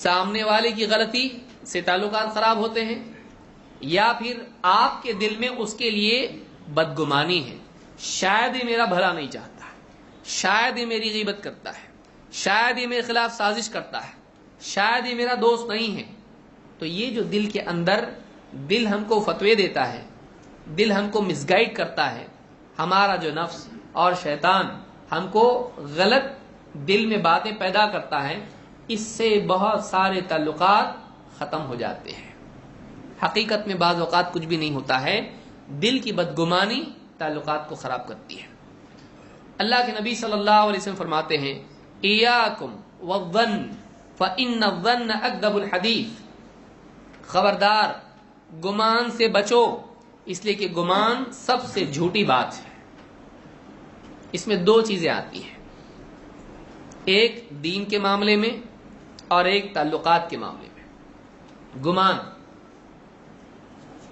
سامنے والے کی غلطی سے تعلقات خراب ہوتے ہیں، یا پھر آپ کے دل میں اس کے لیے بدگمانی ہے، شاید یہ میرا بھلا نہیں چاہتا ہے، شاید یہ میری غیبت کرتا ہے، شاید یہ میرے خلاف سازش کرتا ہے، شاید یہ میرا دوست نہیں ہے. تو یہ جو دل کے اندر دل ہم کو فتوے دیتا ہے، دل ہم کو مس گائیڈ کرتا ہے، ہمارا جو نفس اور شیطان ہم کو غلط دل میں باتیں پیدا کرتا ہے، اس سے بہت سارے تعلقات ختم ہو جاتے ہیں. حقیقت میں بعض اوقات کچھ بھی نہیں ہوتا ہے، دل کی بدگمانی تعلقات کو خراب کرتی ہے. اللہ کے نبی صلی اللہ علیہ وسلم فرماتے ہیں ایاکم والظن فإن الظن اکذب الحدیث، خبردار گمان سے بچو، اس لیے کہ گمان سب سے جھوٹی بات ہے. اس میں دو چیزیں آتی ہیں، ایک دین کے معاملے میں اور ایک تعلقات کے معاملے میں. گمان،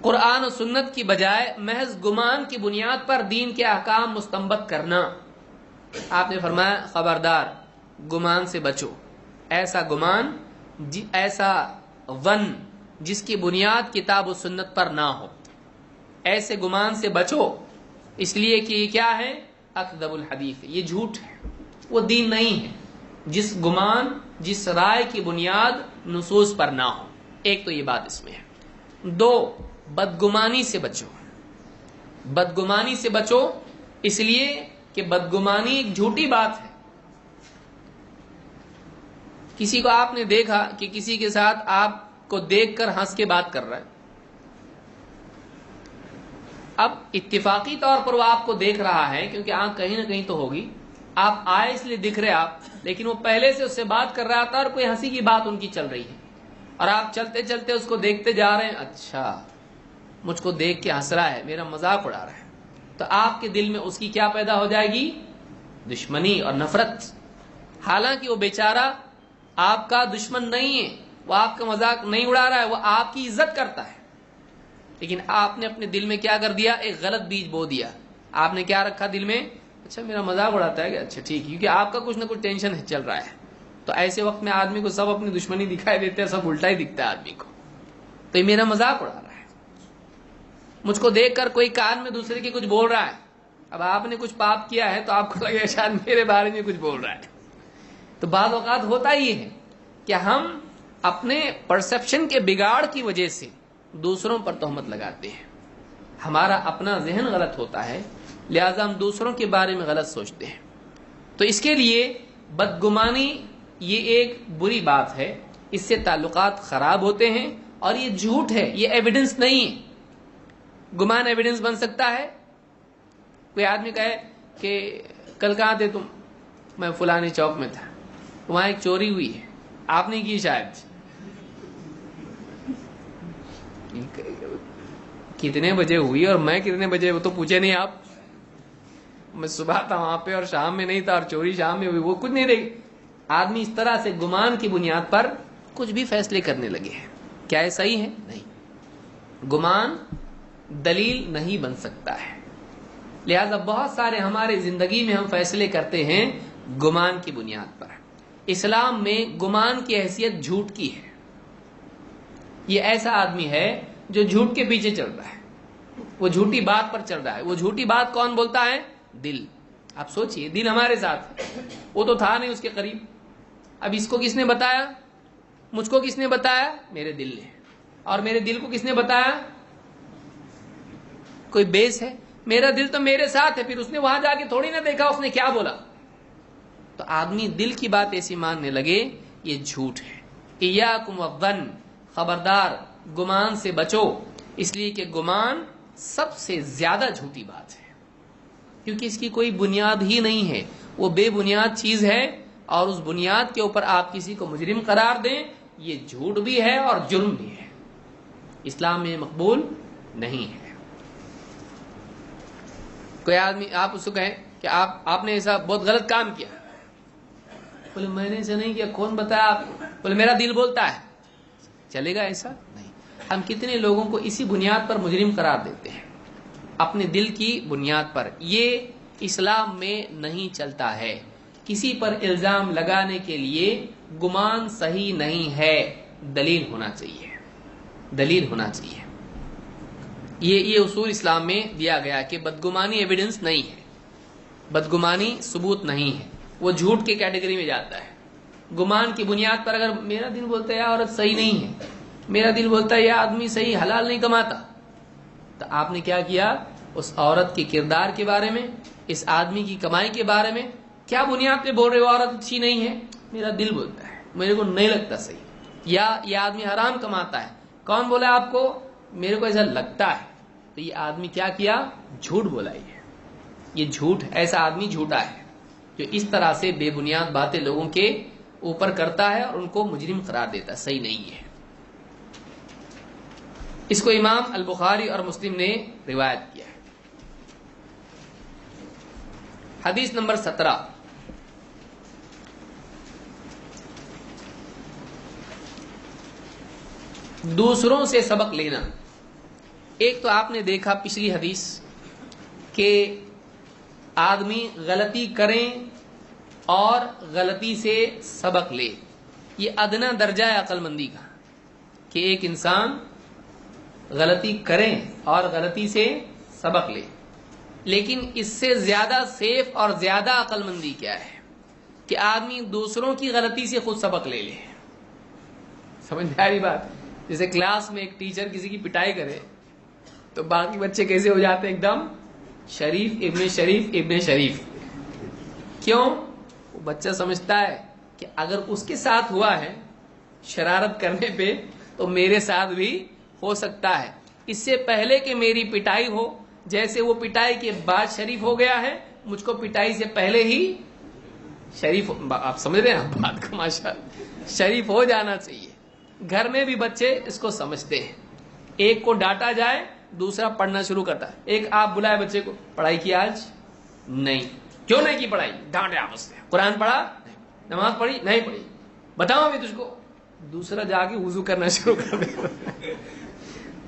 قرآن و سنت کی بجائے محض گمان کی بنیاد پر دین کے احکام مستنبط کرنا. آپ نے فرمایا خبردار گمان سے بچو، ایسا گمان، ایسا ون جس کی بنیاد کتاب و سنت پر نہ ہو، ایسے گمان سے بچو، اس لیے کہ یہ کیا ہے؟ اکذب الحدیث، یہ جھوٹ ہے، وہ دین نہیں ہے جس گمان، جس رائے کی بنیاد نصوص پر نہ ہو. ایک تو یہ بات اس میں ہے. دو، بدگمانی سے بچو. بدگمانی سے بچو اس لیے کہ بدگمانی ایک جھوٹی بات ہے. کسی کو آپ نے دیکھا کہ کسی کے ساتھ آپ کو دیکھ کر ہنس کے بات کر رہا ہے، اب اتفاقی طور پر وہ آپ کو دیکھ رہا ہے کیونکہ آنکھ کہیں نہ کہیں تو ہوگی، آپ آئے اس لیے دکھ رہے آپ، لیکن وہ پہلے سے اس سے بات کر رہا تھا اور کوئی ہنسی کی بات ان کی چل رہی ہے، اور آپ چلتے چلتے اس کو دیکھتے جا رہے ہیں، اچھا مجھ کو دیکھ کے ہنس رہا ہے، میرا مذاق اڑا رہا ہے، تو آپ کے دل میں اس کی کیا پیدا ہو جائے گی؟ دشمنی اور نفرت. حالانکہ وہ بیچارہ آپ کا دشمن نہیں ہے، وہ آپ کا مذاق نہیں اڑا رہا ہے، وہ آپ کی عزت کرتا ہے، لیکن آپ نے اپنے دل میں کیا کر دیا؟ ایک غلط بیج بو دیا. آپ نے کیا رکھا دل میں؟ اچھا میرا مذاق اڑاتا ہے کہ اچھا ٹھیک، کیونکہ آپ کا کچھ نہ کچھ ٹینشن چل رہا ہے. تو ایسے وقت میں آدمی کو سب اپنی دشمنی دکھائی دیتے ہیں، سب الٹا ہی دکھتا ہے آدمی کو. تو یہ میرا مذاق اڑا رہا ہے، مجھ کو دیکھ کر کوئی کان میں دوسرے کے کچھ بول رہا ہے. اب آپ نے کچھ پاپ کیا ہے تو آپ کو لگے شاید میرے بارے میں کچھ بول رہا ہے. تو بعض اوقات ہوتا یہ ہے کہ ہم اپنے پرسپشن کے بگاڑ کی وجہ سے دوسروں پر تہمت لگاتے ہیں. ہمارا اپنا ذہن غلط ہوتا ہے، لہذا ہم دوسروں کے بارے میں غلط سوچتے ہیں. تو اس کے لیے بدگمانی یہ ایک بری بات ہے، اس سے تعلقات خراب ہوتے ہیں، اور یہ جھوٹ ہے، یہ ایویڈنس نہیں ہے. گمان ایویڈنس بن سکتا ہے. کوئی آدمی کہے کہ کل کہاں تھے تم؟ میں فلانی چوک میں تھا، وہاں ایک چوری ہوئی ہے، آپ نے کی شاید. کتنے بجے ہوئی اور میں کتنے بجے، وہ تو پوچھے نہیں آپ. میں صبح تھا وہاں پہ اور شام میں نہیں تھا، اور چوری شام میں ہوئی، وہ کچھ نہیں رہی. آدمی اس طرح سے گمان کی بنیاد پر کچھ بھی فیصلے کرنے لگے ہیں. کیا یہ صحیح ہے؟ نہیں. گمان دلیل نہیں بن سکتا ہے. لہذا بہت سارے ہمارے زندگی میں ہم فیصلے کرتے ہیں گمان کی بنیاد پر. اسلام میں گمان کی حیثیت جھوٹ کی ہے. یہ ایسا آدمی ہے جو جھوٹ کے پیچھے چل رہا ہے، وہ جھوٹی بات پر چل رہا ہے. وہ جھوٹی بات کون بولتا ہے؟ دل. آپ سوچئے، دل ہمارے ساتھ ہے، وہ تو تھا نہیں اس کے قریب. اب اس کو کس نے بتایا؟ مجھ کو کس نے بتایا؟ میرے دل نے. اور میرے دل کو کس نے بتایا؟ کوئی بیس ہے؟ میرا دل تو میرے ساتھ ہے، پھر اس نے وہاں جا کے تھوڑی نہ دیکھا اس نے کیا بولا. تو آدمی دل کی بات ایسی ماننے لگے، یہ جھوٹ ہے. ایاکم والظن، خبردار گمان سے بچو، اس لیے کہ گمان سب سے زیادہ جھوٹی بات ہے، کیونکہ اس کی کوئی بنیاد ہی نہیں ہے، وہ بے بنیاد چیز ہے، اور اس بنیاد کے اوپر آپ کسی کو مجرم قرار دیں، یہ جھوٹ بھی ہے اور جرم بھی ہے، اسلام میں مقبول نہیں ہے. کوئی آدمی آپ اس کو کہیں کہ آپ نے ایسا بہت غلط کام کیا، بولے میں نے ایسا نہیں کیا، کون بتایا آپ کو؟ بولے میرا دل بولتا ہے. چلے گا ایسا؟ نہیں. ہم کتنے لوگوں کو اسی بنیاد پر مجرم قرار دیتے ہیں، اپنے دل کی بنیاد پر. یہ اسلام میں نہیں چلتا ہے. کسی پر الزام لگانے کے لیے گمان صحیح نہیں ہے، دلیل ہونا چاہیے، دلیل ہونا چاہیے۔ یہ اصول اسلام میں دیا گیا کہ بدگمانی ایویڈنس نہیں ہے، بدگمانی ثبوت نہیں ہے، وہ جھوٹ کے کیٹیگری میں جاتا ہے۔ گمان کی بنیاد پر اگر میرا دل بولتا ہے یہ عورت صحیح نہیں ہے، میرا دل بولتا ہے یہ آدمی صحیح حلال نہیں کماتا، تو آپ نے کیا کیا؟ اس عورت کے کردار کے بارے میں، اس آدمی کی کمائی کے بارے میں کیا بنیاد پہ بول رہے ہو عورت اچھی نہیں ہے؟ میرا دل بولتا ہے، میرے کو نہیں لگتا صحیح، یا یہ آدمی حرام کماتا ہے، کون بولا آپ کو؟ میرے کو ایسا لگتا ہے۔ تو یہ آدمی کیا کیا؟ جھوٹ بولا۔ یہ جھوٹ، ایسا آدمی جھوٹا ہے جو اس طرح سے بے بنیاد باتیں لوگوں کے اوپر کرتا ہے اور ان کو مجرم قرار دیتا ہے، صحیح نہیں ہے۔ اس کو امام البخاری اور مسلم نے روایت کیا ہے۔ حدیث نمبر 17، دوسروں سے سبق لینا۔ ایک تو آپ نے دیکھا پچھلی حدیث کہ آدمی غلطی کریں اور غلطی سے سبق لے، یہ ادنا درجہ ہے عقل مندی کا، کہ ایک انسان غلطی کریں اور غلطی سے سبق لے۔ لیکن اس سے زیادہ سیف اور زیادہ عقل مندی کیا ہے کہ آدمی دوسروں کی غلطی سے خود سبق لے لے۔ سمجھ میں آ رہی بات؟ جیسے کلاس میں ایک ٹیچر کسی کی پٹائی کرے تو باقی بچے کیسے ہو جاتے ہیں؟ ایک دم شریف ابن شریف ابن شریف۔ کیوں؟ وہ بچہ سمجھتا ہے کہ اگر اس کے ساتھ ہوا ہے شرارت کرنے پہ تو میرے ساتھ بھی ہو سکتا ہے، اس سے پہلے کہ میری پٹائی ہو، جیسے وہ پٹائی کے بعد شریف ہو گیا ہے، مجھ کو پٹائی سے پہلے ہی شریف، آپ سمجھ رہے ہیں بات کو؟ ماشاءاللہ شریف ہو جانا چاہیے۔ گھر میں بھی بچے اس کو سمجھتے ہیں، ایک کو ڈانٹا جائے دوسرا پڑھنا شروع کرتا ہے۔ ایک آپ بلائے بچے کو، پڑھائی کی آج؟ نہیں۔ کیوں نہیں کی پڑھائی؟ ڈانٹے آپس میں۔ قرآن پڑھا؟ نہیں۔ نماز پڑھی؟ نہیں پڑھی۔ بتاؤں ابھی تجھ کو۔ دوسرا جا کے وضو کرنا شروع کر دے،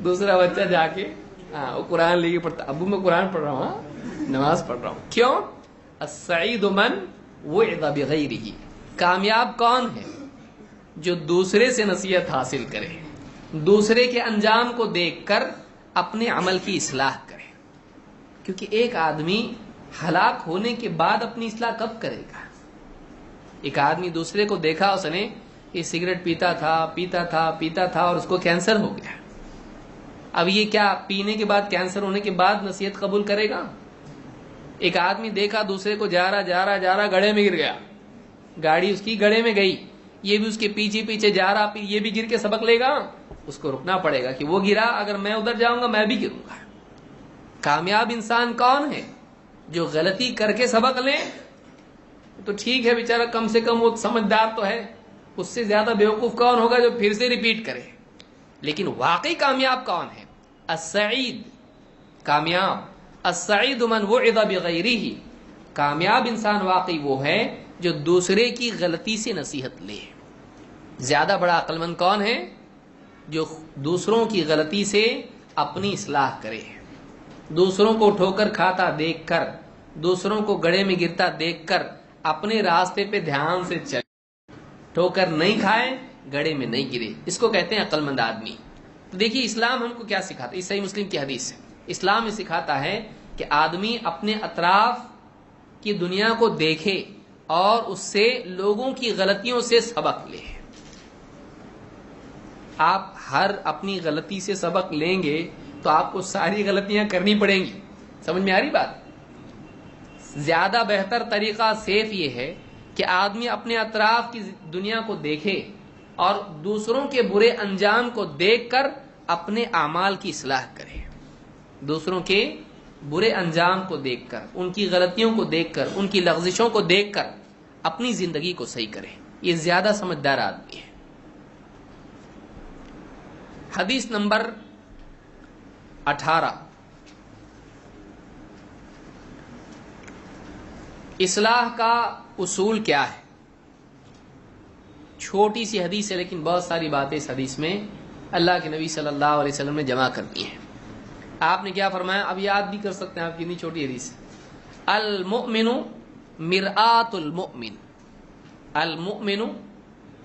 دوسرا بچہ جا کے وہ قرآن لے کے پڑھتا، ابو میں قرآن پڑھ رہا ہوں، نماز پڑھ رہا ہوں۔ کیوں؟ السعید من وعظ بغیرہ، کامیاب کون ہے؟ جو دوسرے سے نصیحت حاصل کرے، دوسرے کے انجام کو دیکھ کر اپنے عمل کی اصلاح کرے۔ کیونکہ ایک آدمی ہلاک ہونے کے بعد اپنی اصلاح کب کرے گا؟ ایک آدمی دوسرے کو دیکھا اس نے یہ سگریٹ پیتا تھا اور اس کو کینسر ہو گیا، اب یہ کیا پینے کے بعد، کینسر ہونے کے بعد نصیحت قبول کرے گا؟ ایک آدمی دیکھا دوسرے کو جا رہا گڑھے میں گر گیا، گاڑی اس کی گڑھے میں گئی، یہ بھی اس کے پیچھے جا رہا، یہ بھی گر کے سبق لے گا؟ اس کو رکنا پڑے گا کہ وہ گرا، اگر میں ادھر جاؤں گا میں بھی گروں گا۔ کامیاب انسان کون ہے؟ جو غلطی کر کے سبق لے تو ٹھیک ہے بیچارہ، کم سے کم وہ سمجھدار تو ہے، اس سے زیادہ بیوقوف کون ہوگا جو پھر سے ریپیٹ کرے؟ لیکن واقعی کامیاب کون ہے؟ السعید، کامیاب، السعید من وعظ بغیرہ، کامیاب انسان واقعی وہ ہے جو دوسرے کی غلطی سے نصیحت لے۔ زیادہ بڑا عقل مند کون ہے؟ جو دوسروں کی غلطی سے اپنی اصلاح کرے، دوسروں کو ٹھوکر کھاتا دیکھ کر، دوسروں کو گڑھے میں گرتا دیکھ کر اپنے راستے پہ دھیان سے چلے، ٹھوکر نہیں کھائے، گڑھے میں نہیں گرے، اس کو کہتے ہیں عقل مند آدمی۔ تو دیکھیے اسلام ہم کو کیا سکھاتا ہے، اس صحیح مسلم کی حدیث ہے، اسلام یہ سکھاتا ہے کہ آدمی اپنے اطراف کی دنیا کو دیکھے اور اس سے لوگوں کی غلطیوں سے سبق لے۔ آپ ہر اپنی غلطی سے سبق لیں گے تو آپ کو ساری غلطیاں کرنی پڑیں گی۔ سمجھ میں آ رہی بات؟ زیادہ بہتر طریقہ سیف یہ ہے کہ آدمی اپنے اطراف کی دنیا کو دیکھے اور دوسروں کے برے انجام کو دیکھ کر اپنے اعمال کی اصلاح کرے، دوسروں کے برے انجام کو دیکھ کر، ان کی غلطیوں کو دیکھ کر، ان کی لغزشوں کو دیکھ کر اپنی زندگی کو صحیح کرے، یہ زیادہ سمجھدار آدمی ہے۔ حدیث نمبر 18، اصلاح کا اصول کیا ہے؟ چھوٹی سی حدیث ہے لیکن بہت ساری باتیں اس حدیث میں اللہ کے نبی صلی اللہ علیہ وسلم نے جمع کر دی ہیں۔ آپ نے کیا فرمایا؟ اب یاد بھی کر سکتے ہیں آپ، کتنی چھوٹی حدیث ہے۔ المؤمن مرآت المؤمن، المؤمن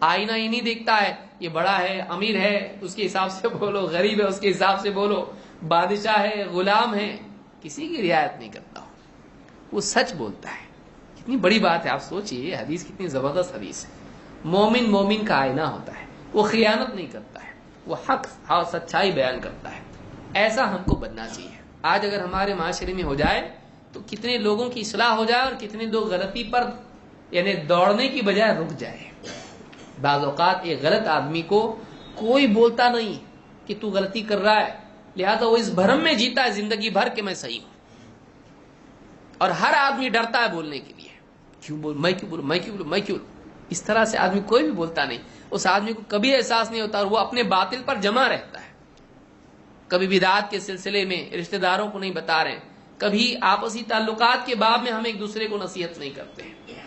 آئینہ یہ نہیں دیکھتا ہے یہ بڑا ہے امیر ہے اس کے حساب سے بولو، غریب ہے اس کے حساب سے بولو، بادشاہ ہے غلام ہے، کسی کی رعایت نہیں کرتا، وہ سچ بولتا ہے۔ کتنی بڑی بات ہے، آپ سوچئے حدیث کتنی زبردست حدیث ہے۔ مومن مومن کا آئینہ ہوتا ہے، وہ خیانت نہیں کرتا ہے، وہ حق اور سچائی بیان کرتا ہے۔ ایسا ہم کو بننا چاہیے۔ آج اگر ہمارے معاشرے میں ہو جائے تو کتنے لوگوں کی اصلاح ہو جائے اور کتنے لوگ غلطی پر یعنی دوڑنے کی بجائے رک جائے۔ بعض اوقات ایک غلط آدمی کو کوئی بولتا نہیں کہ تو غلطی کر رہا ہے، لہذا وہ اس بھرم میں جیتا ہے زندگی بھر کہ میں صحیح ہوں، اور ہر آدمی ڈرتا ہے بولنے کے لیے، کیوں بول، میں کیوں بولوں، میں کیوں بولوں، میں کیوں بولوں۔ اس طرح سے آدمی کوئی بھی بولتا نہیں، اس آدمی کو کبھی احساس نہیں ہوتا اور وہ اپنے باطل پر جمع رہتا ہے۔ کبھی بدعات کے سلسلے میں رشتہ داروں کو نہیں بتا رہے، کبھی آپسی تعلقات کے باب میں ہم ایک دوسرے کو نصیحت نہیں کرتے ہیں۔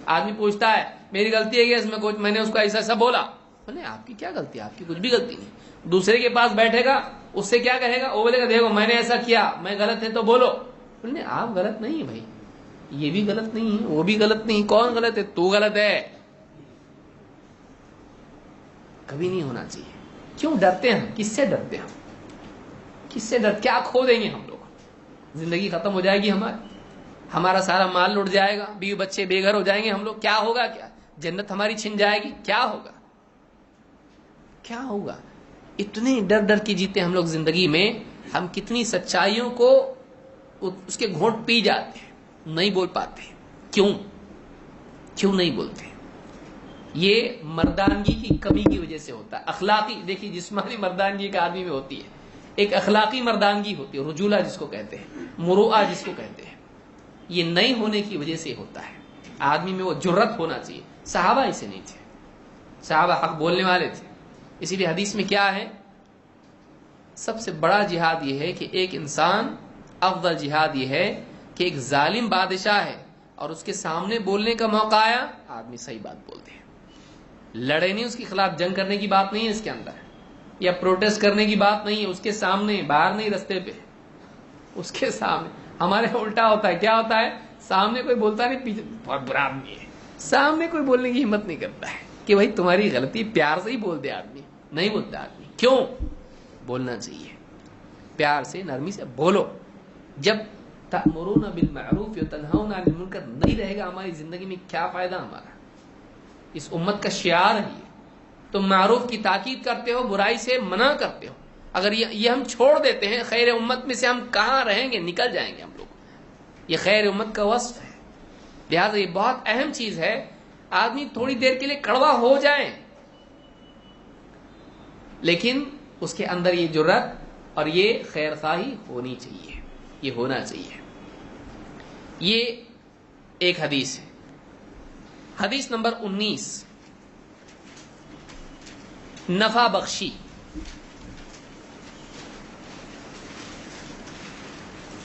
آدمی پوچھتا ہے میری غلطی ہے کہ اس میں کچھ میں نے اس کو ایسا ایسا بولا، بولے آپ کی کیا غلطی ہے، آپ کی کچھ بھی غلطی نہیں۔ دوسرے کے پاس بیٹھے گا، اس سے کیا کہے گا، وہ بولے گا دیکھو میں نے ایسا کیا، میں غلط ہے تو بولو، بولے آپ غلط نہیں ہے بھائی، یہ بھی غلط نہیں ہے وہ بھی غلط نہیں، کون غلط ہے، تو غلط ہے۔ کبھی نہیں ہونا چاہیے۔ کیوں ڈرتے ہیں ہم، کس سے ڈرتے ہیں ہم، کس سے ڈر، کیا کھو دیں گے ہم لوگ، زندگی ختم ہو جائے گی ہماری، ہمارا سارا مال لٹ جائے گا، بیوی بچے بے گھر ہو جائیں گے ہم لوگ، کیا ہوگا، کیا جنت ہماری چھن جائے گی، کیا ہوگا، کیا ہوگا۔ اتنے ڈر ڈر کے جیتے ہم لوگ زندگی میں، ہم کتنی سچائیوں کو اس کے گھونٹ پی جاتے ہیں، نہیں بول پاتے، کیوں نہیں بولتے۔ یہ مردانگی کی کمی کی وجہ سے ہوتا ہے۔ اخلاقی دیکھیے، جسمانی مردانگی ایک آدمی میں ہوتی ہے، ایک اخلاقی مردانگی ہوتی ہے، رجولہ جس کو کہتے ہیں، مروءہ جس کو کہتے ہیں، یہ نہیں ہونے کی وجہ سے ہوتا ہے۔ آدمی میں وہ جرت ہونا چاہیے، صحابہ اسے نہیں تھے، صحابہ حق بولنے والے تھے۔ اسی لیے حدیث میں کیا ہے، سب سے بڑا جہاد یہ ہے کہ ایک انسان، افضل جہاد یہ ہے کہ ایک ظالم بادشاہ ہے اور اس کے سامنے بولنے کا موقع آیا، آدمی صحیح بات بولتے ہیں، لڑے نہیں، اس کے خلاف جنگ کرنے کی بات نہیں ہے اس کے اندر، یا پروٹیسٹ کرنے کی بات نہیں ہے، اس کے سامنے، باہر نہیں رستے پہ، اس کے سامنے۔ ہمارے الٹا ہوتا ہے، کیا ہوتا ہے، سامنے کوئی بولتا نہیں، پیچھے بہت برا آدمی ہے، سامنے کوئی بولنے کی ہمت نہیں کرتا ہے کہ بھائی تمہاری غلطی، پیار سے ہی بول دے آدمی، نہیں بولتا آدمی۔ کیوں بولنا چاہیے، پیار سے نرمی سے بولو۔ جب تأمرون بالمعروف وتنہون عن المنکر نہیں رہے گا ہماری زندگی میں، کیا فائدہ ہمارا۔ اس امت کا شعار ہے یہ، تم معروف کی تاکید کرتے ہو، برائی سے منع کرتے ہو۔ اگر یہ ہم چھوڑ دیتے ہیں، خیر امت میں سے ہم کہاں رہیں گے، نکل جائیں گے ہم لوگ۔ یہ خیر امت کا وصف ہے، لہذا یہ بہت اہم چیز ہے۔ آدمی تھوڑی دیر کے لیے کڑوا ہو جائے، لیکن اس کے اندر یہ جرات اور یہ خیر خواہی ہونی چاہیے، یہ ہونا چاہیے۔ یہ ایک حدیث ہے۔ حدیث نمبر 19، نفع بخشی۔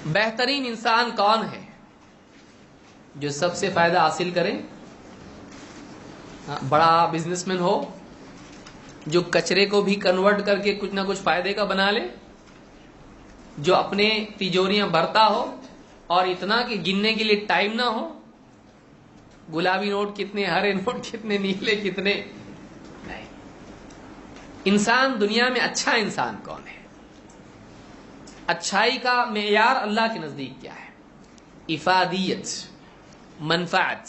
بہترین انسان کون ہے؟ جو سب سے فائدہ حاصل کرے، بڑا بزنس مین ہو، جو کچرے کو بھی کنورٹ کر کے کچھ نہ کچھ فائدے کا بنا لے، جو اپنے تجوریاں بھرتا ہو اور اتنا کہ گننے کے لیے ٹائم نہ ہو، گلابی نوٹ کتنے، ہرے نوٹ کتنے، نیلے کتنے، نہیں۔ انسان دنیا میں اچھا انسان کون ہے؟ اچھائی کا معیار اللہ کے نزدیک کیا ہے؟ افادیت، منفعت۔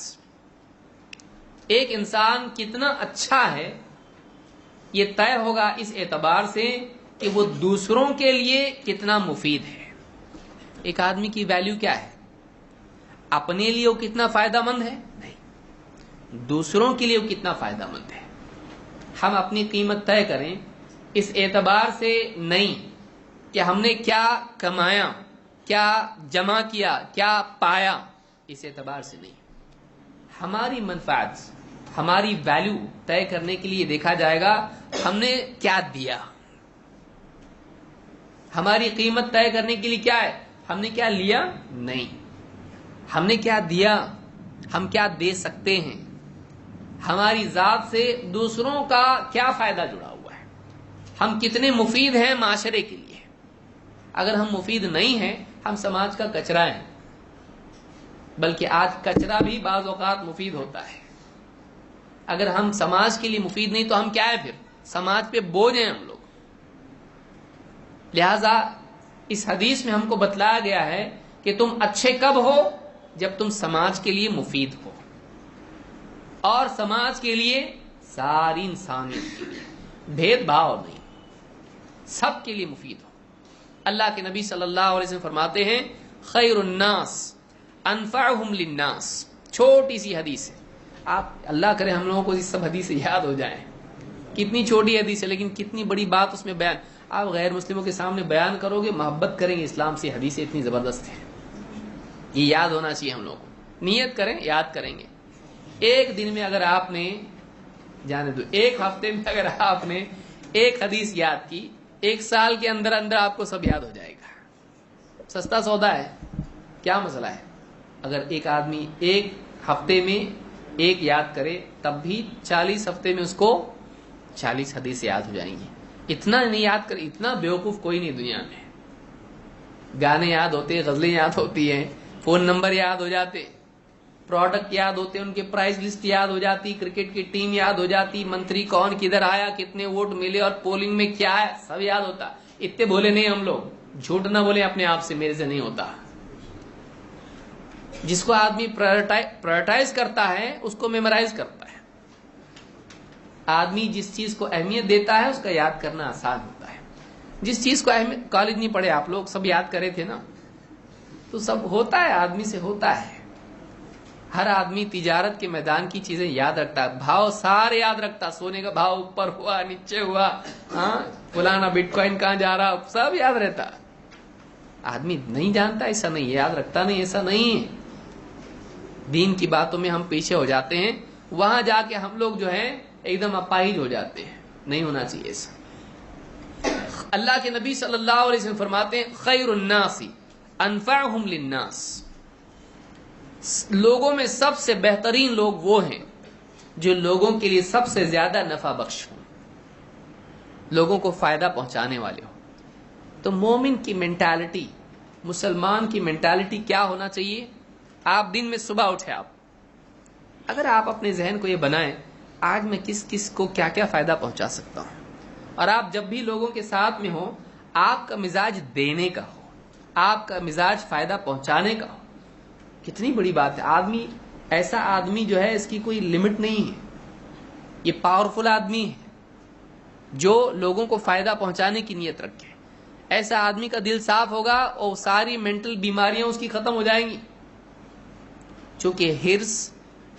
ایک انسان کتنا اچھا ہے یہ طے ہوگا اس اعتبار سے کہ وہ دوسروں کے لیے کتنا مفید ہے۔ ایک آدمی کی ویلیو کیا ہے؟ اپنے لیے وہ کتنا فائدہ مند ہے؟ نہیں، دوسروں کے لیے وہ کتنا فائدہ مند ہے۔ ہم اپنی قیمت طے کریں اس اعتبار سے نہیں کہ ہم نے کیا کمایا، کیا جمع کیا، کیا پایا، اس اعتبار سے نہیں۔ ہماری منفعت، ہماری ویلیو طے کرنے کے لیے دیکھا جائے گا ہم نے کیا دیا۔ ہماری قیمت طے کرنے کے لیے کیا ہے؟ ہم نے کیا لیا؟ نہیں، ہم نے کیا دیا، ہم کیا دے سکتے ہیں، ہماری ذات سے دوسروں کا کیا فائدہ جڑا ہوا ہے، ہم کتنے مفید ہیں معاشرے کے لیے۔ اگر ہم مفید نہیں ہیں، ہم سماج کا کچرا ہیں، بلکہ آج کچرا بھی بعض اوقات مفید ہوتا ہے۔ اگر ہم سماج کے لیے مفید نہیں تو ہم کیا ہے؟ پھر سماج پہ بوجھ ہیں ہم لوگ. لہذا اس حدیث میں ہم کو بتلایا گیا ہے کہ تم اچھے کب ہو؟ جب تم سماج کے لیے مفید ہو، اور سماج کے لیے ساری انسانیت کے لیے، بھید بھاؤ نہیں، سب کے لیے مفید ہو. اللہ کے نبی صلی اللہ علیہ وسلم فرماتے ہیں خیر الناس انفعہم للناس. چھوٹی سی حدیث ہے، آپ اللہ کرے ہم لوگوں کو یہ سب حدیثیں یاد ہو جائیں. کتنی چھوٹی حدیث ہے لیکن کتنی بڑی بات اس میں بیان. آپ غیر مسلموں کے سامنے بیان کرو گے، محبت کریں گے اسلام سے. حدیثیں اتنی زبردست ہیں، یہ یاد ہونا چاہیے ہم لوگوں کو. نیت کریں، یاد کریں گے. ایک دن میں اگر آپ نے، جانے دو، ایک ہفتے میں اگر آپ نے ایک حدیث یاد کی، ایک سال کے اندر اندر آپ کو سب یاد ہو جائے گا. سستا سودا ہے، کیا مسئلہ ہے؟ اگر ایک آدمی ایک ہفتے میں ایک یاد کرے تب بھی 40 ہفتے میں اس کو 40 حدیث یاد ہو جائیں گی. اتنا نہیں یاد کر، اتنا بیوقوف کوئی نہیں دنیا میں. گانے یاد ہوتے، غزلیں یاد ہوتی ہیں، فون نمبر یاد ہو جاتے، پروڈکٹ یاد ہوتے، ان کے پرائز لسٹ یاد ہو جاتی، کرکٹ کی ٹیم یاد ہو جاتی، منتری کون کدھر آیا، کتنے ووٹ ملے اور پولنگ میں کیا ہے، سب یاد ہوتا. اتنے بولے نہیں ہم لوگ، جھوٹ نہ بولے اپنے آپ سے، میرے سے نہیں ہوتا. جس کو آدمی پرائرٹائز کرتا ہے اس کو میمورائز کرتا ہے. آدمی جس چیز کو اہمیت دیتا ہے اس کا یاد کرنا آسان ہوتا ہے. جس چیز کو اہمیت، کالج نہیں پڑھے آپ لوگ، سب یاد کرے تھے نا، تو سب ہوتا ہے، آدمی سے ہوتا ہے. ہر آدمی تجارت کے میدان کی چیزیں یاد رکھتا ہے، بھاؤ سارے یاد رکھتا، سونے کا بھاؤ اوپر ہوا نیچے ہوا، ہاں فلانا بٹ کوائن کہاں جا رہا، سب یاد رہتا. آدمی نہیں جانتا ایسا نہیں، یاد رکھتا نہیں ایسا نہیں ہے. دین کی باتوں میں ہم پیچھے ہو جاتے ہیں، وہاں جا کے ہم لوگ جو ہے ایک دم اپاہج ہو جاتے ہیں. نہیں ہونا چاہیے ایسا. اللہ کے نبی صلی اللہ علیہ وسلم فرماتے ہیں خیر الناس انفعہم للناس. لوگوں میں سب سے بہترین لوگ وہ ہیں جو لوگوں کے لیے سب سے زیادہ نفع بخش ہوں، لوگوں کو فائدہ پہنچانے والے ہوں. تو مومن کی مینٹالٹی، مسلمان کی مینٹالٹی کیا ہونا چاہیے؟ آپ دن میں صبح اٹھے، اگر آپ اپنے ذہن کو یہ بنائیں آج میں کس کس کو کیا کیا فائدہ پہنچا سکتا ہوں، اور آپ جب بھی لوگوں کے ساتھ میں ہو آپ کا مزاج دینے کا ہو، آپ کا مزاج فائدہ پہنچانے کا ہو. کتنی بڑی بات ہے. آدمی ایسا آدمی جو ہے اس کی کوئی لمٹ نہیں ہے، یہ پاورفل آدمی ہے جو لوگوں کو فائدہ پہنچانے کی نیت رکھے. ایسا آدمی کا دل صاف ہوگا اور ساری مینٹل بیماریاں اس کی ختم ہو جائیں گی. چونکہ حرص،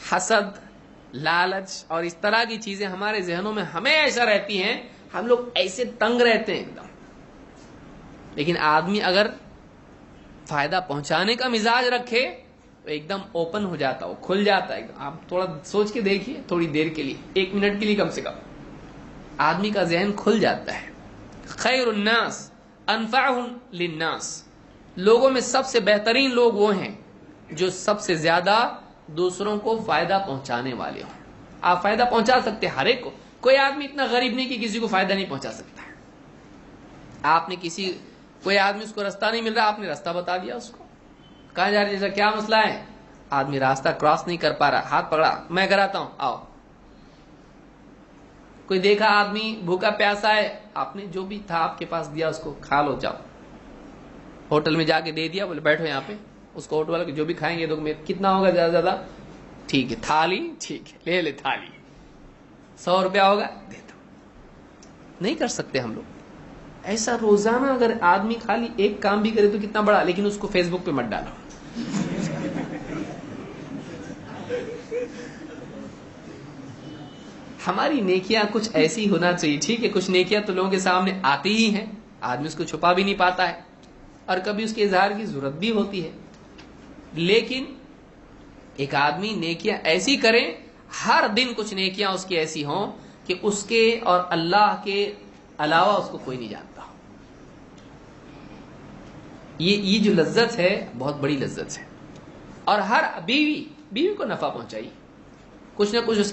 حسد، لالچ اور اس طرح کی چیزیں ہمارے ذہنوں میں ہمیشہ رہتی ہیں، ہم لوگ ایسے تنگ رہتے ہیں ایک دم. لیکن آدمی اگر فائدہ پہنچانے کا مزاج رکھے تو ایک دم اوپن ہو جاتا، وہ کھل جاتا ہے. آپ تھوڑا سوچ کے دیکھیے، تھوڑی دیر کے لیے، 1 منٹ کے لیے کم سے کم، آدمی کا ذہن کھل جاتا ہے. خیر الناس انفعہم للناس. لوگوں میں سب سے بہترین لوگ وہ ہیں جو سب سے زیادہ دوسروں کو فائدہ پہنچانے والے ہوں. آپ فائدہ پہنچا سکتے ہر ایک کو، کوئی آدمی اتنا غریب نہیں کہ کسی کو فائدہ نہیں پہنچا سکتا. آپ نے کوئی آدمی اس کو راستہ نہیں مل رہا، آپ نے راستہ بتا دیا اس کو، کہاں جا رہے جیسا کیا مسئلہ ہے، آدمی راستہ کراس نہیں کر پا رہا، ہاتھ پکڑا، میں کراتا ہوں آؤ. کوئی دیکھا آدمی بھوکا پیاسا ہے، آپ نے جو بھی تھا آپ کے پاس دیا اس کو، کھا لو جاؤ. ہوٹل میں جا کے دے دیا، بولے بیٹھو یہاں پہ، اس کو ہوٹل والے جو بھی کھائیں گے تو کتنا ہوگا زیادہ زیادہ، ٹھیک ہے تھالی، ٹھیک ہے لے تھالی، 100 روپیہ ہوگا دے دو. نہیں کر سکتے ہم لوگ ایسا. روزانہ اگر آدمی خالی ایک کام بھی کرے تو کتنا بڑا، لیکن اس کو فیس بک پہ مت ڈالو. ہماری نیکیاں کچھ ایسی ہونا چاہیے. ٹھیک ہے کچھ نیکیاں تو لوگوں کے سامنے آتی ہی ہیں، آدمی اس کو چھپا بھی نہیں پاتا ہے، اور کبھی اس کے اظہار کی ضرورت بھی ہوتی ہے. لیکن ایک آدمی نیکیاں ایسی کرے، ہر دن کچھ نیکیاں اس کی ایسی ہوں کہ اس کے اور اللہ کے علاوہ اس کو کوئی نہیں جانتا. یہ جو لذت ہے بہت بڑی لذت ہے. اور ہر بیوی کو نفع پہنچائی، کچھ نہ کچھ اس کے